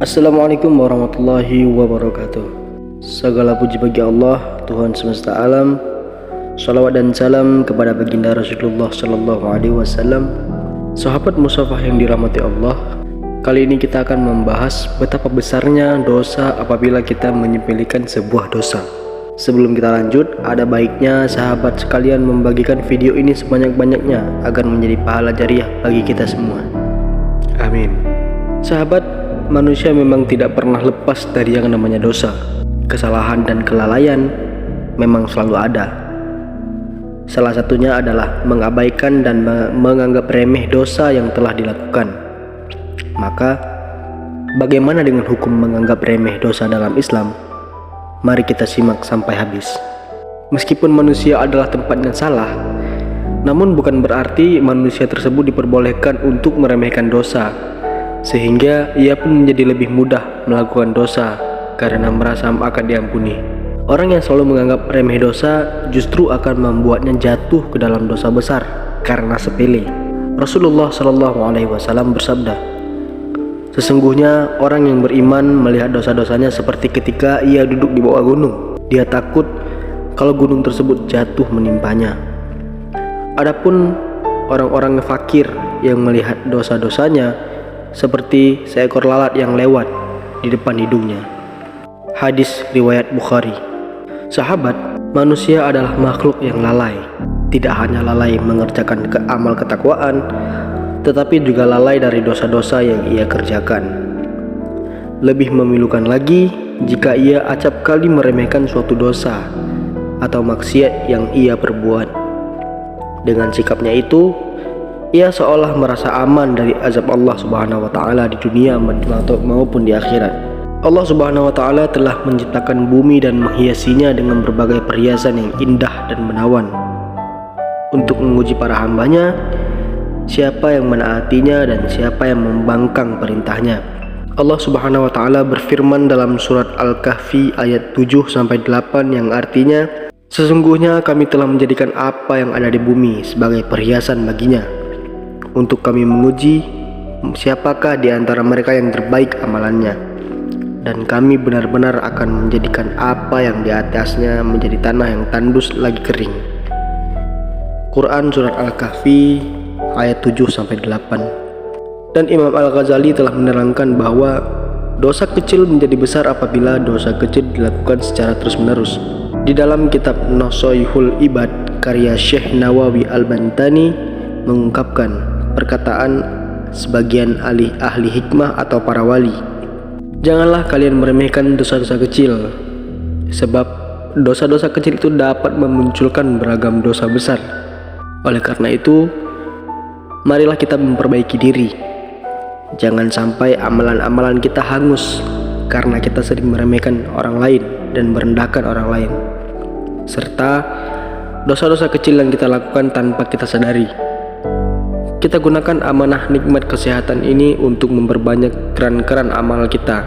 Assalamualaikum warahmatullahi wabarakatuh. Segala puji bagi Allah, Tuhan semesta alam. Salawat dan salam kepada baginda Rasulullah Sallallahu Alaihi Wasallam. Sahabat musafah yang dirahmati Allah, kali ini kita akan membahas betapa besarnya dosa apabila kita menyepelekan sebuah dosa. Sebelum kita lanjut, ada baiknya sahabat sekalian membagikan video ini sebanyak-banyaknya agar menjadi pahala jariah bagi kita semua. Amin. Sahabat, manusia memang tidak pernah lepas dari yang namanya dosa. Kesalahan dan kelalaian memang selalu ada. Salah satunya adalah mengabaikan dan menganggap remeh dosa yang telah dilakukan. Maka, bagaimana dengan hukum menganggap remeh dosa dalam Islam? Mari kita simak sampai habis. Meskipun manusia adalah tempatnya salah, namun bukan berarti manusia tersebut diperbolehkan untuk meremehkan dosa, sehingga ia pun menjadi lebih mudah melakukan dosa karena merasa akan diampuni. Orang yang selalu menganggap remeh dosa justru akan membuatnya jatuh ke dalam dosa besar karena sepele. Rasulullah Shallallahu Alaihi Wasallam bersabda, sesungguhnya orang yang beriman melihat dosa-dosanya seperti ketika ia duduk di bawah gunung. Dia takut kalau gunung tersebut jatuh menimpanya. Adapun orang-orang fakir yang melihat dosa-dosanya seperti seekor lalat yang lewat di depan hidungnya. Hadis riwayat Bukhari. Sahabat, manusia adalah makhluk yang lalai. Tidak hanya lalai mengerjakan amal ketakwaan, tetapi juga lalai dari dosa-dosa yang ia kerjakan. Lebih memilukan lagi jika ia acap kali meremehkan suatu dosa atau maksiat yang ia perbuat. Dengan sikapnya itu, ia seolah merasa aman dari azab Allah Subhanahu wa Ta'ala di dunia maupun di akhirat. Allah Subhanahu wa Ta'ala telah menciptakan bumi dan menghiasinya dengan berbagai perhiasan yang indah dan menawan untuk menguji para hambanya, siapa yang menaatinya dan siapa yang membangkang perintahnya. Allah Subhanahu wa Ta'ala berfirman dalam surat Al-Kahfi ayat 7-8 yang artinya, sesungguhnya kami telah menjadikan apa yang ada di bumi sebagai perhiasan baginya, untuk kami menguji siapakah di antara mereka yang terbaik amalannya, dan kami benar-benar akan menjadikan apa yang di atasnya menjadi tanah yang tandus lagi kering. Quran Surat Al-Kahfi ayat 7-8. Dan Imam Al-Ghazali telah menerangkan bahwa dosa kecil menjadi besar apabila dosa kecil dilakukan secara terus-menerus. Di dalam kitab Nasaihul Ibad karya Syekh Nawawi Al-Bantani mengungkapkan perkataan sebagian ahli hikmah atau para wali, janganlah kalian meremehkan dosa-dosa kecil, sebab dosa-dosa kecil itu dapat memunculkan beragam dosa besar. Oleh karena itu, marilah kita memperbaiki diri. Jangan sampai amalan-amalan kita hangus karena kita sering meremehkan orang lain dan merendahkan orang lain, serta dosa-dosa kecil yang kita lakukan tanpa kita sadari. Kita gunakan amanah nikmat kesehatan ini untuk memperbanyak keran-keran amal kita,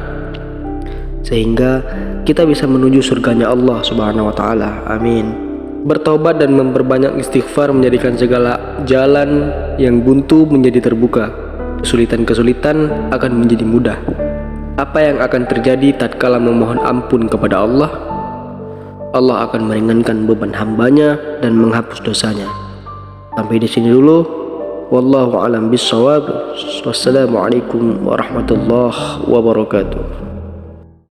sehingga kita bisa menuju surganya Allah Subhanahu wa Ta'ala. Amin. Bertobat dan memperbanyak istighfar menjadikan segala jalan yang buntu menjadi terbuka. Kesulitan-kesulitan akan menjadi mudah. Apa yang akan terjadi tatkala memohon ampun kepada Allah? Allah akan meringankan beban hambanya dan menghapus dosanya. Sampai di sini dulu. Wallahu a'lam bishawab. Wassalamualaikum warahmatullahi wabarakatuh.